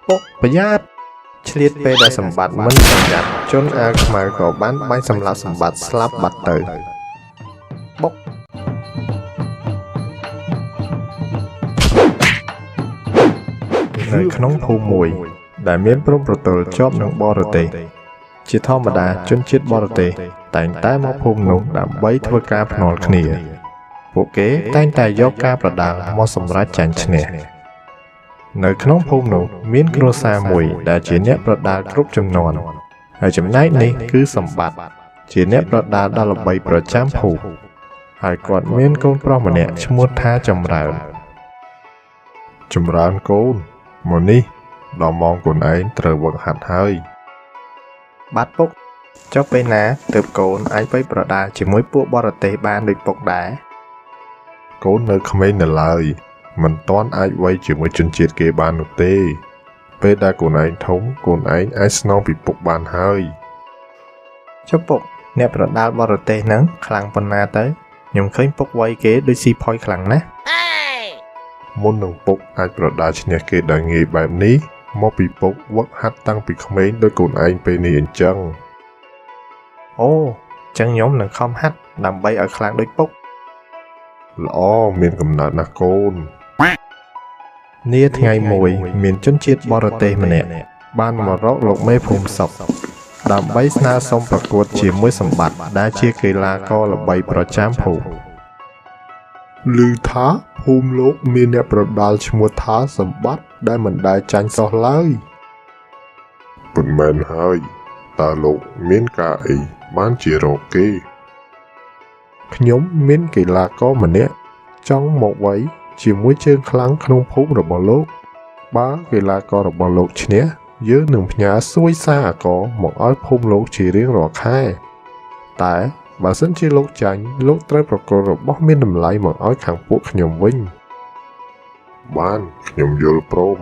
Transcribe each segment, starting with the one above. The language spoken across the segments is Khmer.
ពុកប្រយ័ត្នឆ្លៀតពេលដែលសម្បត្តិមិនប្រយ័ត្នជនអាវខ្មៅក៏បានបាញ់សម្លាប់សម្បត្តិស្លាប់បាត់ទៅបុកនៅក្នុងភូមិមួយដែលមានព្រំប្រទល់ជាប់នឹងបរទេសជាធម្មតាជនជាតិបរទេសតែងតែមកភូមិនោះដើម្បីធ្វើការភ្នាល់គ្នាពួកគេតែងតែយកការប្រដាល់មកសម្រេចចាញ់ឈ្នះនៅក្នុងភូមិនោះមានគ្រួសារមួយដែលជាអ្នកប្រដាល់គ្រប់ចំនួនហើយចំណែកនេះគឺសម្បត្តិជាអ្នកប្រដាល់ដ៏ល្បីប្រចាំភូមិហើយគាត់មានកូនប្រុសម្នាក់ឈ្មោះថាចម្រើនកូនមកនេះដល់ម៉ោងកូនឯងត្រូវវឹកហាត់ហើយបាទពុកចុះពេលណាទើបកូនអាចទៅប្រដាល់ជាមួយពួកបរទេសបានដូចពុកដែរកូននៅក្មេងនៅឡើយមិនទាន់អាចវាយជាមួយជនជាតិគេបាននោះទេពេលដែលកូនឯងធំកូនឯងអាចស្នងពីពុកបានហើយចុះពុកអ្នកប្រដាល់បរទេសហ្នឹងខ្លាំងប៉ុណ្ណាទៅខ្ញុំឃើញពុកវាយគេដូចស៊ីផុយខ្លាំងណាស់មុននឹងពុកអាចប្រដាល់ឈ្នះគេដោយងាយបែបនេះមកពីពុកវឹកហាត់តាំងពីក្មេងដោយកូនឯងពេលនេះអញ្ចឹងអូចឹងខ្ញុំនឹងខំហាត់ដើម្បីឲ្យខ្លាំងដូចពុកល្អមានកំណត់ណាស់កូននាថ្ងៃមួយមានជនជាតិបរទេសម្នាក់បានមករកលោកមេភូមិសុកដើម្បីស្នើសុំប្រកួតជាមួយសម្បត្តិដែលជាកីឡាករល្បីប្រចាំភូមិឮថាភូមិលោកមានអ្នកប្រដាល់ឈ្មោះថាសម្បត្តិដែលមិនដែលចាញ់សោះឡើយពុនមែនហើយតើលោកមានការអីបានជារកគេខ្ញុំមានកីឡាករម្នាក់ចង់មកវាយជាមួយជើងខ្លាំងក្នុងភូមិរបស់លោកបើកីឡាកររបស់លោកឈ្នះយើងនឹងផ្ញើសួយសារអាករមកឲ្យភូមិលោកជារៀងរាល់ខែតែបើសិនជាលោកចាញ់លោកត្រូវប្រគល់របស់មានតម្លៃមកឲ្យខាងពួកខ្ញុំវិញបានខ្ញុំយល់ព្រម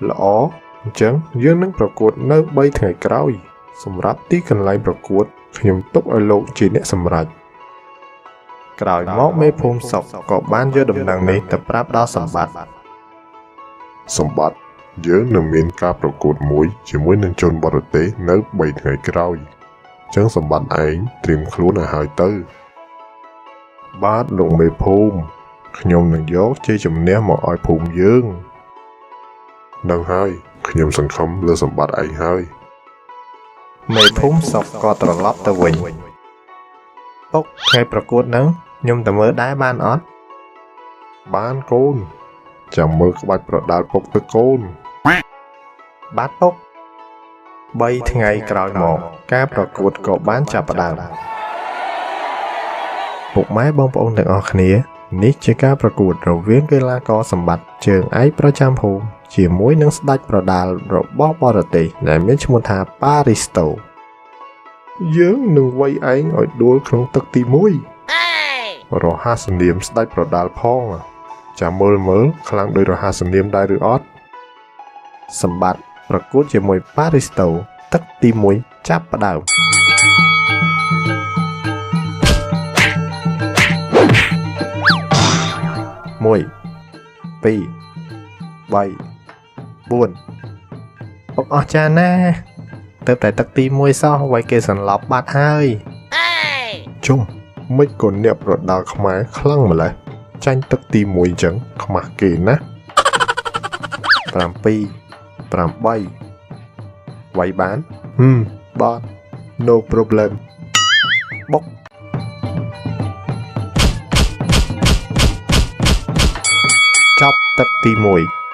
ល្អអញ្ចឹងយើងនឹងប្រកួតនៅ3ថ្ងៃក្រោយសម្រាប់ទីកន្លែងប្រកួតខ្ញុំទុកឲ្យលោកជាអ្នកសម្រេចក្រោយមកមេភូមិសុកក៏បានយកដំណឹងនេះទៅប្រាប់ដល់សម្បត្តិយើងនឹងមានការប្រកួតមួយជាមួយនឹងជនបរទេសនៅ3ថ្ងៃក្រោយចឹងសម្បត្តិឯងត្រៀមខ្លួនឲ្យហើយទៅបាទលោកមេភូមិខ្ញុំនឹងយកជ័យជំនះមកឲ្យភូមិយើងនឹងហើយខ្ញុំសង្ឃឹមលើសម្បត្តិឯងហើយមេភូមិសុកក៏ត្រឡប់ទៅវិញពុកថ្ងៃប្រកួតហ្នឹងខ្ញុំទៅមើលដែរបានអត់បានកូនចាំមើលក្បាច់ប្រដាល់ពុកទៅកូនបាទពុក3ថ្ងៃក្រោយមកការប្រកួតក៏បានចាប់ផ្ដើមពុកម៉ែបងប្អូនទាំងអស់គ្នានេះជាការប្រកួតរវាងកីឡាករសម្បត្តិជើងឯកប្រចាំភូមិជាមួយនឹងស្ដេចប្រដាល់របស់បរទេសដែលមានឈ្មោះថាប៉ារីស្តូយើងនឹងវាយឯងឲ្យដួលក្នុងទឹកទី1រហស្សនាមស្ដេចប្រដាល់ផងចាំមើលខ្លាំងដោយរហស្សនាមដែរឬអត់សម្បត្តិប្រកួតជាមួយប៉ារីស្តូទឹកទី1ចាប់ផ្ដើម1 2 3 4ពុកអស់ចាណាទៅតែទឹកទី1សោះវាយគេសន្លប់បាត់ហើយជុំមិនក៏អ្នកប្រដាល់ខ្មែរខ្លាំងម្ល៉េះចាញ់ទឹកទី1អញ្ចឹងខ្មាស់គេណា7 8វាយបានបាទ no problem បុកចប់ទឹកទី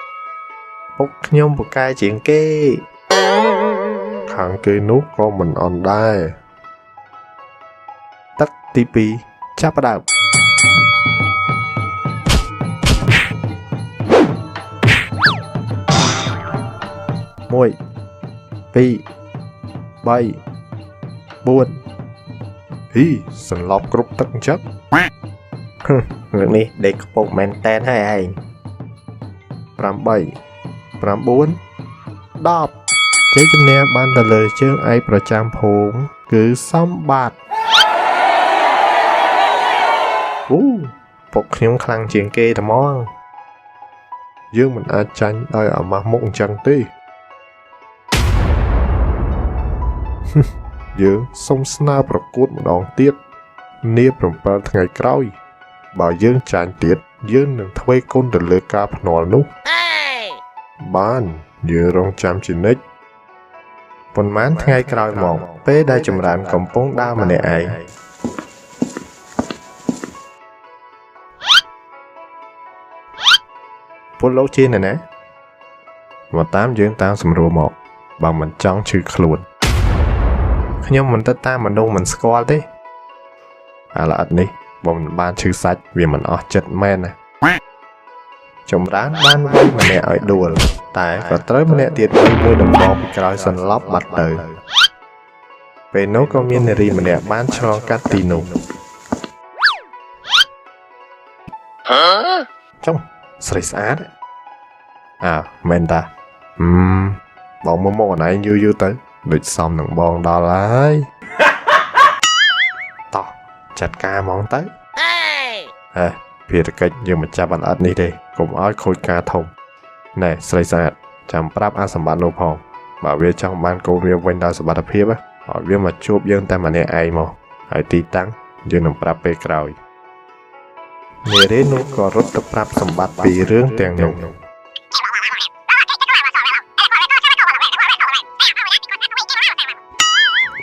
1ពុកខ្ញុំពូកែជាងគេខាងគេនោះក៏មិនអន់ដែរទឹកទី2ចាប់ផ្ដើម1 2 3 4សន្លប់គ្រប់ទឹកអញ្ចឹងរឿងនេះដេកខ្ពស់មែនតែនហើយឯង8 9 10ជ័យជំនះបានទៅលើជើងឯកប្រចាំភូមិគឺសម្បត្តិពុកខ្ញុំខ្លាំងជាងគេត្មង យើងមិនអាចចាញ់ដោយអាម៉ាស់មុខអញ្ចឹងទេយើងសុំស្នើប្រកួតម្ដងទៀតនា7ថ្ងៃក្រោយបើយើងចាញ់ទៀតយើងនឹងធ្វើគុណទៅលើការភ្នាល់នោះបានយើងរងចាំជានិច្ចប៉ុន្មានថ្ងៃក្រោយមកពេលដែលចម្រើនកំពុងដើរម្នាក់ឯងពលលោកជាណាមកតាមយើងតាមសម្រួលមកបើមិនចង់ឈឺខ្លួនខ្ញុំមិនទៅតាមមនុស្សមិនស្គាល់ទេអាល្អិតនេះបើមិនបានឈឺសាច់វាមិនអស់ចិត្តមែនណាចម្រើនបានវាយម្នាក់ឲ្យដួលតែក៏ត្រូវម្នាក់ទៀតវាយមួយដំបងពីក្រោយសន្លប់បាត់ទៅពេលនោះក៏មាននារីម្នាក់បានឆ្លងកាត់ទីនោះចុងស្រីស្អាតមែនតាបងមកអនឯងយូរទៅដូចសមនឹងបងដល់ហើយតោះចាត់ការហ្មងទៅភារកិច្ចយើងមិនចាប់អាល្អិតនេះទេកុំឲ្យខូចការធំណែស្រីស្អាតចាំប្រាប់អាសម្បត្តិនោះផងបើវាចង់បានកូនវាវិញដោយសុវត្ថិភាពឲ្យវាមកជួបយើងតែម្នាក់ឯងមកហើយទីតាំងយើងនឹងប្រាប់ពេលក្រោយនារីនោះក៏រត់ទៅប្រាប់សម្បត្តិពីរឿងទាំងនោះ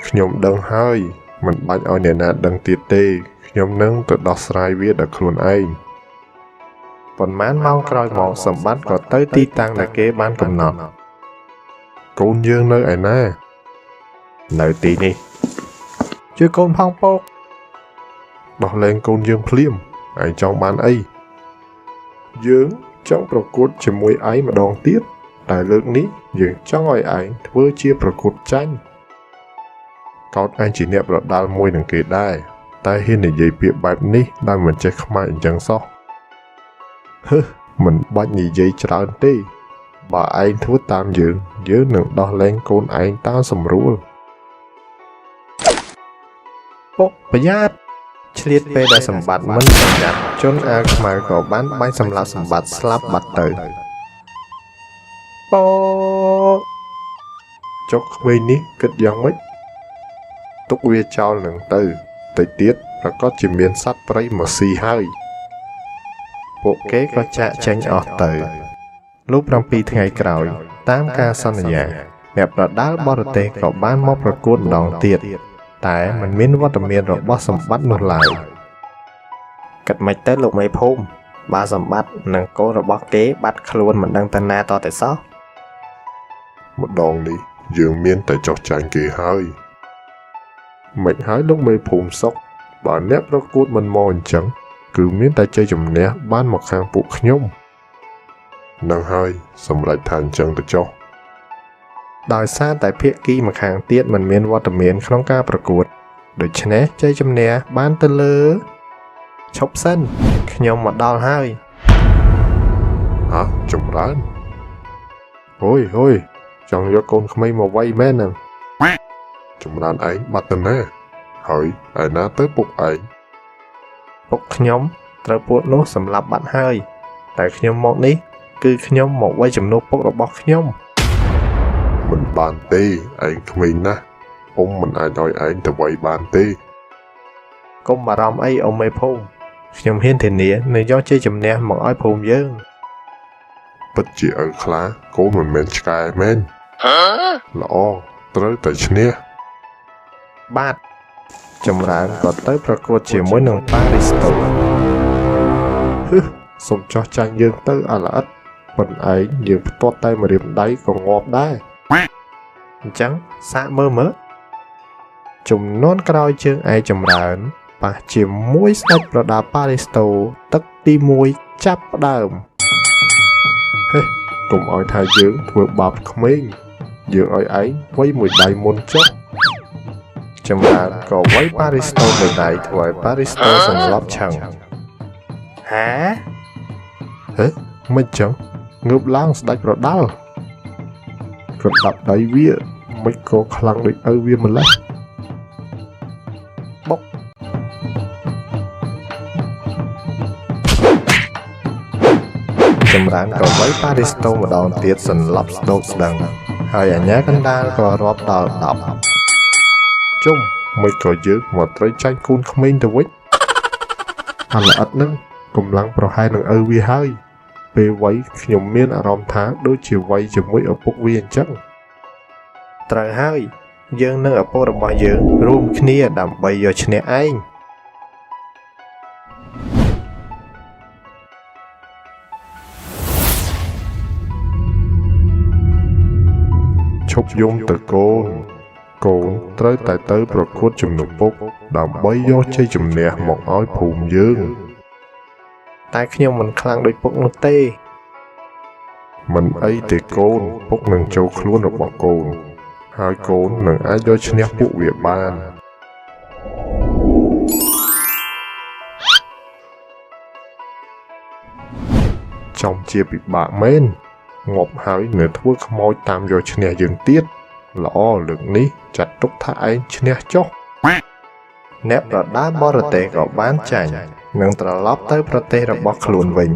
ខ្ញុំដឹងហើយមិនបាច់ឲ្យអ្នកណាដឹងទៀតទេខ្ញុំនឹងទៅដោះស្រាយវាដោយខ្លួនឯងប៉ុន្មានម៉ោងក្រោយមកសម្បត្តិក៏ទៅទីតាំងដែលគេបានកំណត់កូនយើងនៅឯណានៅទីនេះជាកូនផងពកដោះលែងកូនយើងភ្លាមឯងចង់បានអីយើងចង់ប្រកួតជាមួយឯងម្ដងទៀតតែលើកនេះយើងចង់ឲ្យឯងធ្វើជាប្រកួតចាញ់កោតឯងជាអ្នកប្រដាល់មួយនឹងគេដែរតែហ៊ាននិយាយពាក្យបែបនេះដោយមិនចេះខ្មាស់អញ្ចឹងសោះមិនបាច់និយាយច្រើនទេបើឯងធ្វើតាមយើងនឹងដោះលែងកូនឯងតាមសម្រួលពុកប្រយ័ត្នឆ្លៀតពេលដែលសម្បត្តិមិនប្រយ័ត្នជនអាវខ្មៅក៏បានបាញ់សម្លាប់សម្បត្តិស្លាប់បាត់ទៅពកចុកក្មេងនេះគិតយ៉ាងម៉េចទុកវាចោលនឹងទៅតិចទៀតប្រកាសជាមានសត្វព្រៃមកស៊ីហើយពួកគេក៏ចាក់ចេញអស់ទៅលុះ7ថ្ងៃក្រោយតាមការសន្យាអ្នកប្រដាល់បរទេសក៏បានមកប្រកួតម្ដងទៀតតែមិនមានវត្តមានរបស់សម្បត្តិនោះឡើយគិតមិនទៅលោកមេភូមិបើសម្បត្តិនិងកូនរបស់គេបាត់ខ្លួនមិនដឹងទៅណាតតែសោះម្ដងនេះយើងមានតែចោះចាញ់គេហើយមិនហើយលោកមេភូមិសុកបើអ្នកប្រកួតមិនមកអញ្ចឹងគឺមានតែជ័យជំនះបានមកខាងពួកខ្ញុំនឹងហើយសម្រេចថាអញ្ចឹងទៅចុះដោយសារតែភាគីម្ខាងទៀតមិនមានវត្តមានក្នុងការប្រកួតដូច្នេះជ័យជំនះបានទៅលើឈប់សិនខ្ញុំមកដល់ហើយចម្រើនហួយចង់យកកូនក្មេងមកវាយមែនហ្នឹងចម្រើនឯងបាត់ទៅណាហើយឯណាទៅពុកឯងពុកខ្ញុំត្រូវពួកនោះសម្លាប់បាត់ហើយតែខ្ញុំមកនេះគឺខ្ញុំមកវាយជំនួសពុករបស់ខ្ញុំមិនបានទេឯងក្មេងណាស់មិនអាចឲ្យឯងទៅវាយបានទេកុំបារម្ភអីអ៊ំមេភូមិខ្ញុំហ៊ានធានានឹងយកជ័យជំនះមកឲ្យភូមិយើងពិតជាឪខ្លាកូនមិនមែនឆ្កែមែនល្អត្រូវតែឈ្នះបាទចម្រើនក៏ទៅប្រកួតជាមួយនឹងប៉ារីស្តូសុំចោះចាញ់យើងទៅអាល្អិតប៉ុន្តែឯងយើងផ្ទាត់តែម្រាមដៃក៏ងាប់ដែរអញ្ចឹងសាកមើលចំនួនក្រោយជើងឯចម្រើនប៉ះជាមួយស្ដេចប្រដាល់ប៉ារីស្តូទឹកទី1ចាប់ផ្ដើមកុំឲ្យថាយើងធ្វើបាបក្មេងយើងឲ្យឯងវាយមួយដៃមុនចុះចម្រើនក៏វាយប៉ារីស្តូមួយដៃធ្វើឲ្យប៉ារីស្តូសន្លប់ឆឹងមិនចឹងងើបឡើងស្ដេចប្រដាល់គាត់ដាក់ដៃវាមិនក៏ខ្លាំងដូចឪវាម្លេះបុកចម្ ច្រើនក៏វាយប៉ារីស្តូម្ដងទៀតសន្លប់ស្ដោកស្ដឹងហើយអាញាកណ្ដាលក៏រាប់ដល់10ជុំមិនក៏យើងមកត្រូវចាញ់កូនក្មេងទៅវិញអាល្អិតនឹងកម្លាំងប្រហែលនឹងឪវាហើយពេលវាយខ្ញុំមានអារម្មណ៍ថាដូចជាវាយជាមួយឪពុកវាអញ្ចឹងត្រូវហើយយើងនិងឪពុករបស់យើងរួមគ្នាដើម្បីយកឈ្នះឯងឈប់យំទៅកូនត្រូវតែទៅប្រកួតជំនួសពុកដើម្បីយកជ័យជំនះមកឲ្យភូមិយើងតែខ្ញុំមិនខ្លាំងដូចពុកនោះទេមិនអីទេកូនពុកនឹងចូលខ្លួនរបស់កូនហើយកូននឹងអាចយកឈ្នះពួកវាបានចំជាពិបាកមែនងាប់ហើយនៅធ្វើខ្មោចតាមយកឈ្នះយើងទៀតល្អលើកនេះចាត់ទុកថាឯងឈ្នះចុះអ្នកប្រដាល់បរទេសក៏បានចាញ់និងត្រឡប់ទៅប្រទេសរបស់ខ្លួនវិញ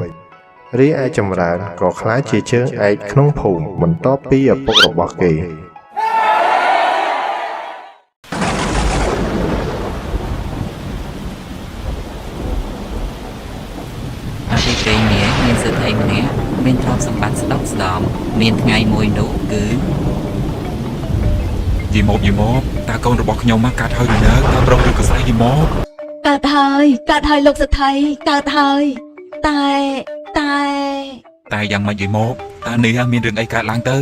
រីឯចម្រើនក៏ក្លាយជាជើងឯកក្នុងភូមិបន្ទាប់ពីឪពុករបស់គេអាពីព្រេងនេះមានសិទ្ធិម្នាក់មានទ្រព្យសម្បត្តិស្ដុកស្ដំមានថ្ងៃមួយនោះគឺយីម៉ូបតើកូនរបស់ខ្ញុំមកកាត់ហើយនៅតើប្រុសឬក៏ស្រីយីម៉ូបកើតហើយលោកសេដ្ឋីកើតហើយតែយ៉ាងម៉េចយីម៉ូបតើនេះមានរឿងអីកើតឡើងទៅ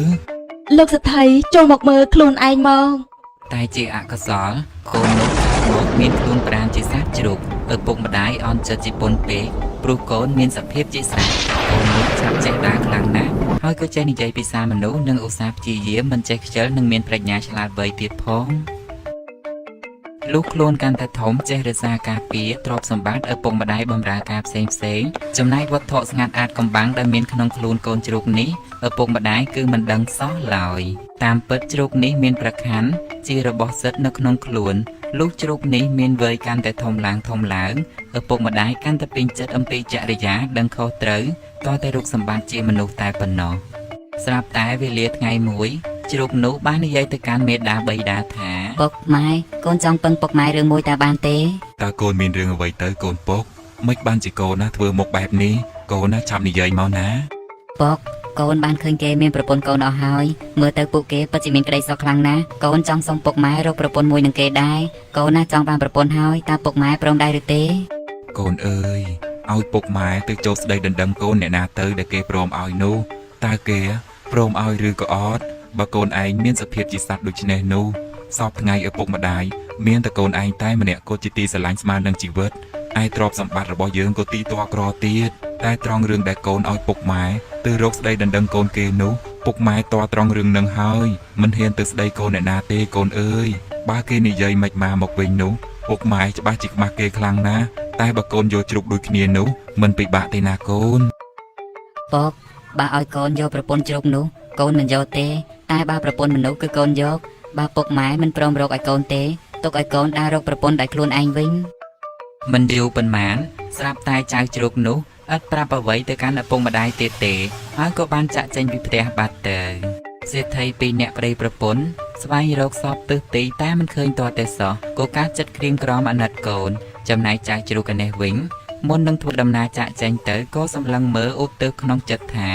លោកសេដ្ឋីចូលមកមើលខ្លួនឯងមកតែជាអកុសលកូននោះមកមានខ្លួនប្រាណជាសត្វជ្រូកឪពុកម្ដាយអន់ចិត្តជាពន់ពេកព្រោះកូនមានសភាពជាសត្វកូននោះឆាប់ចេះដើរខ្លាំងណាស់ហើយក៏ចេះនិយាយភាសាមនុស្សនិងឧស្សាហ៍ព្យាយាមមិនចេះខ្ជិលនិងមានប្រាជ្ញាឆ្លាតវៃទៀតផងលុះខ្លួនកាន់តែធំចេះរក្សាការពារទ្រព្យសម្បត្តិឪពុកម្ដាយបម្រើការផ្សេងចំណែកវត្ថុស្ងាត់អាចកំបាំងដែលមានក្នុងខ្លួនកូនជ្រូកនេះឪពុកម្ដាយគឺមិនដឹងសោះឡើយតាមពិតជ្រូកនេះមានប្រខ័ណ្ឌជារបស់សិទ្ធិនៅក្នុងខ្លួនលុះជ្រូកនេះមានវ័យកាន់តែធំឡើងឪពុកម្ដាយកាន់តែពេញចិត្តអំពីចរិយាដឹងខុសត្រូវតតែរូបសម្បត្តិជាមនុស្សតែប៉ុណ្ណោះស្រាប់តែវេលាថ្ងៃមួយជ្រូកនោះបាននិយាយទៅកាន់មេដាបៃតាថាពុកម៉ែកូនចង់ពឹងពុកម៉ែរឿងមួយតើបានទេតើកូនមានរឿងអ្វីទៅកូនពុកមិនបានជាកូនណាធ្វើមុខបែបនេះកូនណាឆាប់និយាយមកណាពុកកូនបានឃើញគេមានប្រពន្ធកូនអស់ហើយមើលទៅពួកគេពិតជាមានក្តីសុខខ្លាំងណាស់កូនចង់សុំពុកម៉ែរកប្រពន្ធមួយនឹងគេដែរកូនណាចង់បានប្រពន្ធហើយតើពុកម៉ែព្រមដែរឬទេកូនអើយឲ្យពុកម៉ែទៅចូលស្ដីដណ្ដឹងកូនអ្នកណាទៅដែលគេព្រមឲ្យនោះតើគេព្រមឲ្យឬក៏អត់បើកូនឯងមានសភាពជាសត្វដូចនេះនោះសពថ្ងៃឪពុកម្ដាយមានតែកូនឯងតែម្នាក់គត់ជាទីស្រឡាញ់ស្មើនឹងជីវិតឯទ្រព្យសម្បត្តិរបស់យើងក៏ទីតក្រទៀតតែត្រង់រឿងដែលកូនឲ្យពុកម៉ែទៅរកស្ដីដណ្ដឹងកូនគេនោះពុកម៉ែតត្រង់រឿងនឹងហើយមិនហ៊ានទៅស្ដីកូនអ្នកណាទេកូនអើយបើគេនិយាយមិនមកវិញនោះពុកម៉ែច្បាស់ជាខ្មាស់គេខ្លាំងណាស់តែបើកូនយកជ្រូកដូចគ្នានោះមិនពិបាកទេណាកូនពុកបើឲ្យកូនយកប្រពន្ធជ្រូកនោះកូនមិនយកទេតែបើប្រពន្ធមនុស្សគឺកូនយកបើពុកម៉ែមិនព្រមរកឲ្យកូនទេទុកឲ្យកូនដើររកប្រពន្ធដោយខ្លួនឯងវិញមិនយូរប៉ុន្មានស្រាប់តែចៅជ្រូកនោះឥតប្រាប់អ្វីទៅកាន់ឪពុកម្ដាយទៀតទេហើយក៏បានចាក់ចេញពីផ្ទះបាត់ទៅសេដ្ឋីពីរនាក់ប្តីប្រពន្ធស្វែងរកសពទិសទីតែមិនឃើញទាល់តែសោះក៏កើតចិត្តក្រៀមក្រំអាណិតកូនចំណែកចៅជ្រូកឯនេះវិញមុននឹងធ្វើដំណើរចាក់ចេញទៅក៏សម្លឹងមើលឧទ្ទិសក្នុងចិត្តថា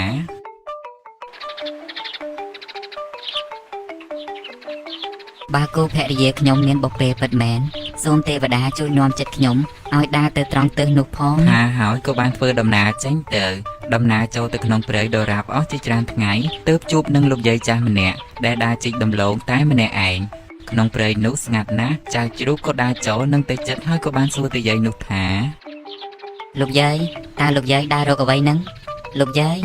បើគូភរិយាខ្ញុំមានបុព្វេពិតមែនសូមទេវតាជួយនាំចិត្តខ្ញុំឲ្យដើរទៅត្រង់ទិសនោះផងហើយក៏បានធ្វើដំណើរចេញទៅដំណើរចូលទៅក្នុងព្រៃដរាបអស់ជាច្រើនថ្ងៃទើបជួបនឹងលោកយាយចាស់ម្នាក់ដែលដើរជីកដំឡូងតែម្នាក់ឯងក្នុងព្រៃនោះស្ងាត់ណាស់ចៅជ្រូកក៏ដើរចូលនឹងទៅចិត្តហើយក៏បានសួរទៅយាយនោះថាលោកយាយតើលោកយាយដើររកអ្វីហ្នឹងលោកយាយ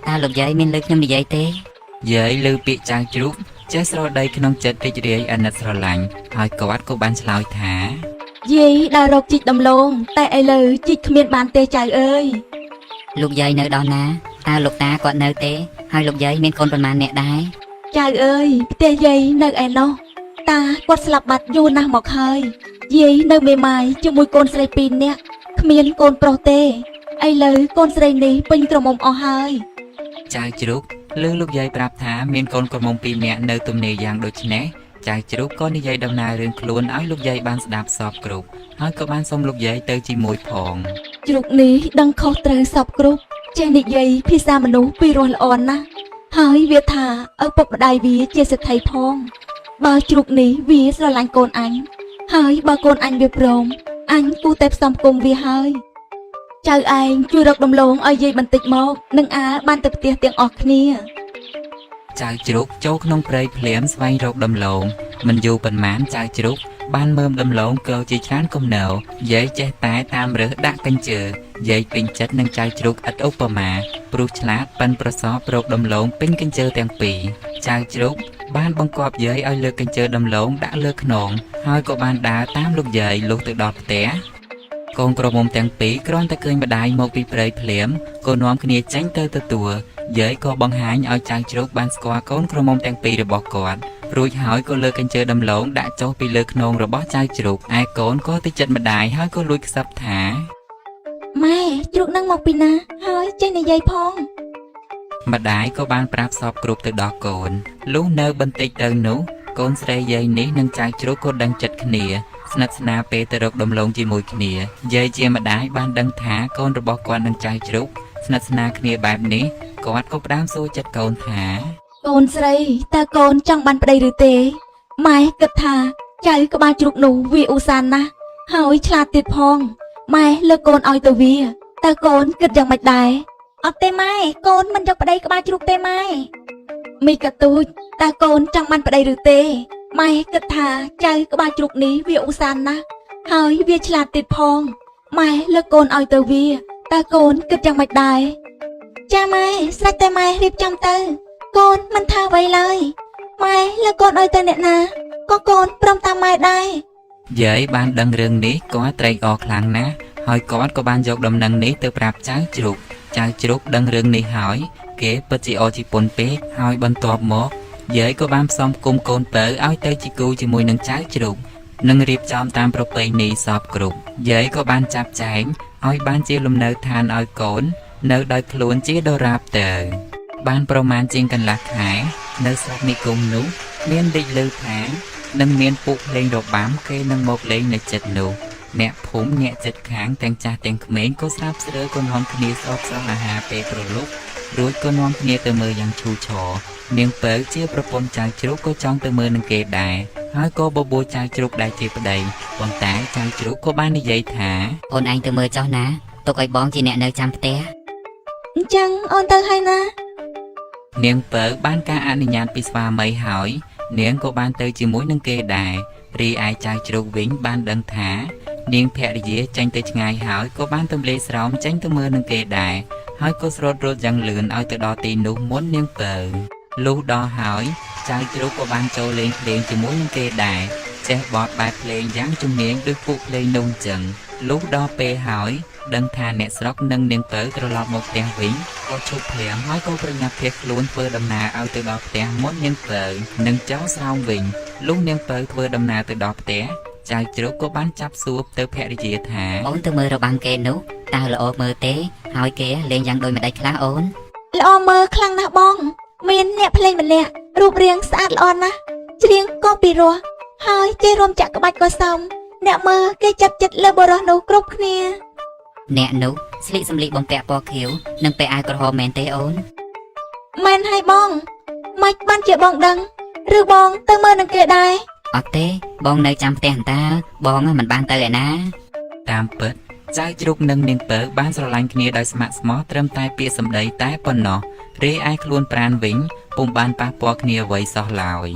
តើលោកយាយមានលើខ្ញុំនិយាយទេយាយលើពាក្យចៅជ្រូកចេះស្រដីក្នុងចិត្តរីករាយអាណិតស្រឡាញ់ហើយគាត់ក៏បានឆ្លើយថាយាយដើររកជីកដំឡូងតែឥឡូវជីកគ្មានបានទេចៅអើយលោកយាយនៅដល់ណាតើលោកតាគាត់នៅទេហើយលោកយាយមានកូនប៉ុន្មានអ្នកដែរចៅអើយផ្ទះយាយនៅឯណោះតាគាត់ស្លាប់បាត់យូរណាស់មកហើយយាយនៅមេម៉ាយជាមួយកូនស្រី2នាក់គ្មានកូនប្រុសទេ ឥឡូវកូនស្រីនេះពេញក្រមុំអស់ហើយ ចៅជ្រូកឮលោកយាយប្រាប់ថាមានកូនក្រមុំ2នាក់នៅទំនេរយ៉ាងដូចនេះចៅជ្រូកក៏និយាយដំណើររឿងខ្លួនឲ្យលោកយាយបានស្ដាប់សពគ្រប់ហើយក៏បានសុំលោកយាយទៅជាមួយផង ជ្រូកនេះដឹងខុសត្រូវសពគ្រប់ចេះនិយាយភាសាមនុស្សពីរោះល្អណាស់ហើយវាថាឪពុកម្ដាយវាជាសេដ្ឋីផងបើជ្រូកនេះវាស្រឡាញ់កូនអញហើយបើកូនអញវាព្រមអញគូតែផ្សំគុំវាហើយចៅឯងជួយរកដំឡូងឲ្យយាយបន្តិចមកនឹងអាលបានទៅផ្ទះទាំងអស់គ្នា ចៅជ្រូកចូលក្នុងព្រៃភ្លាមស្វែងរកដំឡូងមិនយូរប៉ុន្មានចៅជ្រូកបានមើមដំឡូងក៏ជាច្រើនគំនរយាយចេះតែតាមរើសដាក់កញ្ជើយាយពេញចិត្តនឹងចៅជ្រូកឥតឧបមាព្រោះឆ្លាតប៉ិនប្រសពរកដំឡូងពេញកញ្ជើទាំងពីរចៅជ្រូកបានបង្គាប់យាយឲ្យលើកកញ្ជើដំឡូងដាក់លើខ្នងហើយក៏បានដើរតាមលោកយាយលុះទៅដល់ផ្ទះកូនក្រមុំទាំងពីរគ្រាន់តែឃើញម្ដាយមកពីព្រៃភ្លាមក៏នាំគ្នាចេញទៅទទួលយាយក៏បង្ហាញឲ្យចៅជ្រូកបានស្គាល់កូនក្រមុំទាំងពីររបស់គាត់រួចហើយក៏លើកកញ្ជើដំឡូងដាក់ចុះពីលើខ្នងរបស់ចៅជ្រូកឯកូនក៏ទៅចិត្តម្ដាយហើយក៏លួចខ្សឹបថា ម៉ែជ្រូកនឹងមកពីណាហើយចេះនិយាយផង ម្ដាយក៏បានប្រាប់សពគ្រប់ទៅដល់កូនលុះនៅបន្តិចទៅនោះកូនស្រីយាយនេះនិងចៅជ្រូកក៏ដឹងចិត្តគ្នាស្និទ្ធស្នាលពេលទៅរកដំឡូងជាមួយគ្នាយាយជាម្ដាយបានដឹងថាកូនរបស់គាត់និងចៅជ្រូកស្និទ្ធស្នាលគ្នាបែបនេះគាត់ក៏ផ្ដើមសួរចិត្តកូនថា កូនស្រីតើកូនចង់បានប្តីឬទេម៉ែគិតថាចៅក្បាលជ្រូកនោះវាឧស្សាហ៍ណាស់ហើយឆ្លាតទៀតផងម៉ែលើកកូនឲ្យទៅវាតើកូនគិតយ៉ាងម៉េចដែរអត់ទេម៉ែកូនមិនយកប្តីក្បាលជ្រូកទេម៉ែមីកទូចតើកូនចង់បានប្តីឬទេម៉ែគិតថាចៅក្បាលជ្រូកនេះវាឧស្សាហ៍ណាស់ហើយវាឆ្លាតទៀតផងម៉ែលើកកូនឲ្យទៅវាតើកូនគិតយ៉ាងម៉េចដែរចាម៉ែស្រេចតែម៉ែរៀបចំទៅកូនមិនថាអ្វីឡើយម៉ែលើកូនឲ្យទៅអ្នកណាក៏កូនព្រមតាមម៉ែដែរ យាយបានដឹងរឿងនេះគាត់ត្រេកអរខ្លាំងណាស់ហើយគាត់ក៏បានយកដំណឹងនេះទៅប្រាប់ចៅជ្រូកចៅជ្រូកដឹងរឿងនេះហើយគេពិតជាអរជប៉ុនពេកហើយបន្ទាប់មកយាយក៏បានផ្សំគុំកូនពៅឲ្យទៅជាគូជាមួយនឹងចៅជ្រូកនិងរៀបចំតាមប្រពៃណីសពគ្រប់យាយក៏បានចាប់ចែងឲ្យបានជាលំនៅឋានឲ្យកូននៅដោយខ្លួនជាដរាបទៅបានប្រមាណជាងកន្លះខែនៅស្រុកនិគមនោះមានលេចលើថានឹងមានពួកលេងរបាំគេនឹងមកលេងនៅចិត្តនោះអ្នកភូមិអ្នកចិត្តខាងទាំងចាស់ទាំងក្មេងក៏ស្រាប់ស្រើក៏នាំគ្នាសបសងអាហារពេលព្រលប់រួចក៏នាំគ្នាទៅមើលយ៉ាងឈូឆរនាងពៅជាប្រពន្ធចៅជ្រូកក៏ចង់ទៅមើលនឹងគេដែរហើយក៏បបួលចៅជ្រូកដែរជាប្តីប៉ុន្តែចៅជ្រូកក៏បាននិយាយថា អូនឯងទៅមើលចុះណាទុកឲ្យបងជាអ្នកនៅចាំផ្ទះ អញ្ចឹងអូនទៅហើយណា នាងពៅបានការអនុញ្ញាតពីស្វាមីហើយនាងក៏បានទៅជាមួយនឹងគេដែររីឯចៅជ្រូកវិញបានដឹងថានាងភរិយាចេញទៅឆ្ងាយហើយក៏បានទម្លាយស្រោមចេញទៅមើលនឹងគេដែរហើយក៏ស្រូតរត់យ៉ាងលឿនឲ្យទៅដល់ទីនោះមុននាងពៅលុះដល់ហើយចៅជ្រូកក៏បានចូលលេងភ្លេងជាមួយនឹងគេដែរចេះបទបែបភ្លេងយ៉ាងជំនាញដូចពួកភ្លេងនោះចឹងលុះដល់ពេលហើយដឹងថាអ្នកស្រុកនិងនាងពៅត្រឡប់មកផ្ទះវិញក៏ឈប់ភ្លាមហើយក៏ប្រញាប់ភៀសខ្លួនធ្វើដំណើរឲ្យទៅដល់ផ្ទះមុននាងពៅនិងចោលស្រោមវិញលុះនាងពៅធ្វើដំណើរទៅដល់ផ្ទះចៅជ្រូកក៏បានចាប់សួរទៅភរិយាថា អូនទៅមើលរបាំងគេនោះតើល្អមើលទេហើយគេលេងយ៉ាងដូចម្ដេចខ្លះអូន ល្អមើលខ្លាំងណាស់បងមានអ្នកភ្លេងម្នាក់រូបរាងស្អាតល្អណាស់ច្រៀងក៏ពីរោះហើយគេរួមចាក់ក្បាច់ក៏សមអ្នកមើលគេចាប់ចិត្តលើបរិះនោះគ្រប់គ្នា អ្នកនោះស្លៀកសម្លៀកបំពាក់ពណ៌ខៀវនិងពាក់អាវក្រហមមែនទេអូន មែនហើយបងម៉េចបានជាបងដឹងឬបងទៅមើលនឹងគេដែរ អត់ទេបងនៅចាំផ្ទះតាបងមិនបានទៅឯណា តាមពិតចៅជ្រូកនិងនាងពៅបានស្រឡាញ់គ្នាដោយស្ម័គ្រស្មោះត្រឹមតែពាក្យសម្ដីតែប៉ុណ្ណោះរីឯខ្លួនប្រាណវិញពុំបានប៉ះពាល់គ្នាអ្វីសោះឡើយ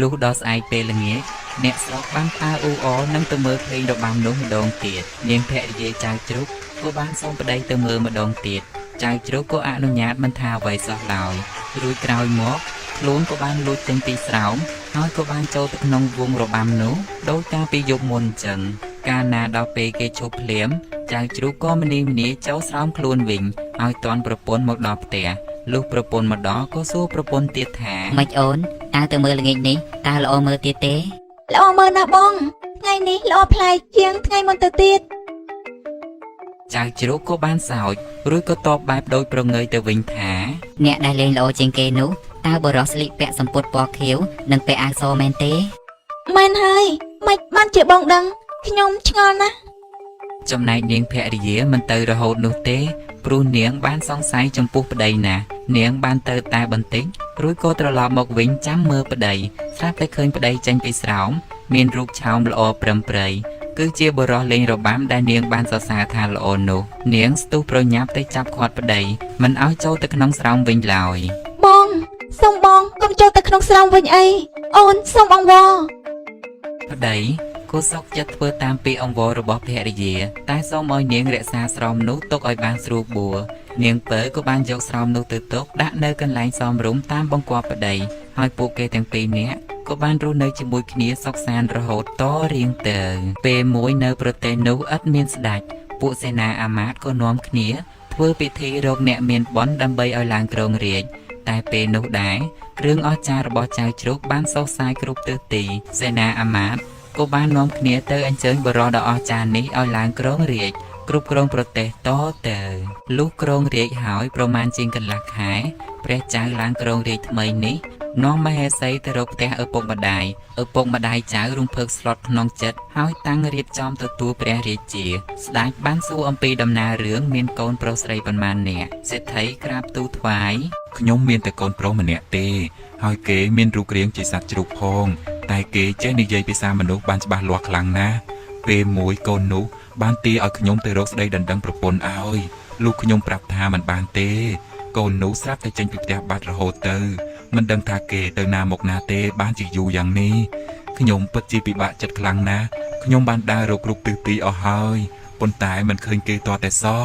លុះដល់ស្អែកពេលល្ងាចអ្នកស្រុកបានផាអ៊ូអរនឹងទៅមើលភ្លេងរបាំនោះម្ដងទៀតនាងភរិយាចៅជ្រូកក៏បានសូមប្តីទៅមើលម្ដងទៀតចៅជ្រូកក៏អនុញ្ញាតមិនថាអ្វីសោះឡើយរួចក្រោយមកខ្លួនក៏បានលួចចេញពីស្រោមហើយក៏បានចូលទៅក្នុងវងរបាំនោះដោយការពីយប់មុនអញ្ចឹងកាលណាដល់ពេលគេឈប់ភ្លាមចៅជ្រូកក៏ម្នីម្នាចូលស្រោមខ្លួនវិញឲ្យតាន់ប្រពន្ធមកដល់ផ្ទះលុះប្រពន្ធមកដល់ក៏សួរប្រពន្ធទៀតថា ម៉េចអូនតើទៅមើលល្ងាចនេះតើល្អមើលទៀតទេ ល្អមើលណាស់បងថ្ងៃនេះល្អប្លែកជាងថ្ងៃមុនទៅទៀត ចៅជ្រូកក៏បានសើចរួចក៏តបបែបដូចប្រងើយទៅវិញថា អ្នកដែលលេងល្អជាងគេនោះតើបរិសស្លៀកពាក់សំពត់ពណ៌ខៀវនិងពាក់អាវសមែនទេ មែនហើយមិនបានជាបងដឹងខ្ញុំឆ្ងល់ណាស់ ចំណែកនាងភរិយាមិនទៅរហូតនោះទេព្រោះនាងបានសង្ស័យចំពោះប្តីណាស់នាងបានទៅតែបន្តិចរួចក៏ត្រឡប់មកវិញចាំមើលប្តីស្រាប់តែឃើញប្តីចេញពីស្រោមមានរូបឆោមល្អប្រឹមប្រៃគឺជាបុរសលេងរបាំដែលនាងបានសរសើរថាល្អនោះនាងស្ទុះប្រញាប់ទៅចាប់ឃាត់ប្តីមិនឲ្យចូលទៅក្នុងស្រោមវិញឡើយ បងសូមបងកុំចូលទៅក្នុងស្រោមវិញអីអូនសូមអង្វរ ប្តីក៏សុកចិត្តធ្វើតាមពីអង្វររបស់ភរិយាតែសូមឲ្យនាងរក្សាស្រោមនោះទុកឲ្យបានស្រួលបួរនាងពើក៏បានយកស្រោមនោះទៅទុកដាក់នៅកន្លែងសមរម្យតាមបង្គាប់ប្តីហើយពួកគេទាំងពីរនាក់ក៏បានរស់នៅជាមួយគ្នាសុខសាន្តរហូតតរៀងទៅពេលមួយនៅប្រទេសនោះឥតមានស្ដេចពួកសេនាអាមាត្យក៏នាំគ្នាធ្វើពិធីរកអ្នកមានបុណ្យដើម្បីឲ្យឡើងគ្រងរាជ្យតែពេលនោះដែរគ្រឿងអស្ចារ្យរបស់ចៅជ្រូកបានសោកសាយគ្រប់ទិសទីសេនាអាមាត្យក៏បាននាំគ្នាទៅអញ្ជើញបរិសដ៏អស្ចារ្យនេះឲ្យឡើងគ្រងរាជ្យគ្រប់គ្រងប្រទេសតទៅលុះគ្រងរាជ្យហើយប្រមាណជាងកន្លះខែព្រះចៅឡើងគ្រងរាជ្យថ្មីនេះនាំមហេសីទៅរកផ្ទះឪពុកម្ដាយចៅរំភើបស្លុតក្នុងចិត្តហើយតាំងរៀបចំទទួលព្រះរាជាស្ដេចបានសួរអំពីដំណើររឿងមានកូនប្រុសស្រីប៉ុន្មាននាក់សេដ្ឋីក្រាបទូលថ្វាយ ខ្ញុំមានតែកូនប្រុសម្នាក់ទេហើយគេមានរូបរាងជាសត្វជ្រូកផងតែគេចេះនិយាយភាសាមនុស្សបានច្បាស់លាស់ខ្លាំងណាស់ពេលមួយកូននោះបានទាឲ្យខ្ញុំទៅរកស្ដីដណ្ដឹងប្រពន្ធឲ្យលុះខ្ញុំប្រាប់ថាមិនបានទេកូននោះស្រាប់តែចេញពីផ្ទះបាត់រហូតទៅមិនដឹងថាគេទៅណាមកណាទេបានជាយូរយ៉ាងនេះខ្ញុំពិតជាពិបាកចិត្តខ្លាំងណាស់ខ្ញុំបានដើររកគ្រប់ទិសទីអស់ហើយប៉ុន្តែមិនឃើញគេទាល់តែសោះ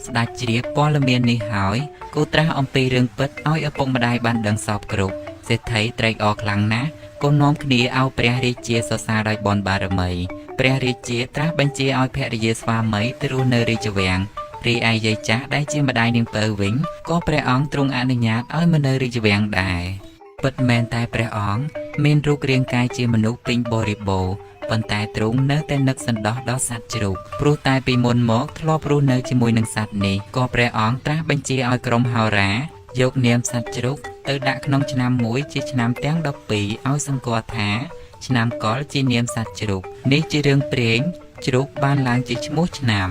ស្ដេចជ្រាបព័ត៌មាននេះហើយគូត្រាស់អំពីរឿងពិតឲ្យឪពុកម្ដាយបានដឹងសពគ្រប់សេដ្ឋីត្រេកអរខ្លាំងណាស់ក៏នាំគ្នាឲ្យព្រះរាជាសរសើរដោយបុណ្យបារមីព្រះរាជាត្រាស់បញ្ជាឲ្យភរិយាស្វាមីទៅរស់នៅរាជវាំងរីឯយាយចាស់ដែលជាម្ដាយនាងពៅវិញក៏ព្រះអង្គទ្រង់អនុញ្ញាតឲ្យមកនៅរាជវាំងដែរពិតមែនតែព្រះអង្គមានរូបរាងកាយជាមនុស្សពេញបរិបូរណ៍ ប៉ុន្តែទ្រង់នៅតែនឹកសន្តោសដល់សត្វជ្រូកព្រោះតែពីមុនមកធ្លាប់រស់នៅជាមួយនឹងសត្វនេះក៏ព្រះអង្គត្រាស់បញ្ជាឲ្យក្រុមហោរាយកនាមសត្វជ្រូកទៅដាក់ក្នុងឆ្នាំមួយជាឆ្នាំទាំង12ឲ្យសម្គាល់ថាឆ្នាំកុរជានាមសត្វជ្រូកនេះជារឿងព្រេងជ្រូកបានឡើងជាឈ្មោះឆ្នាំ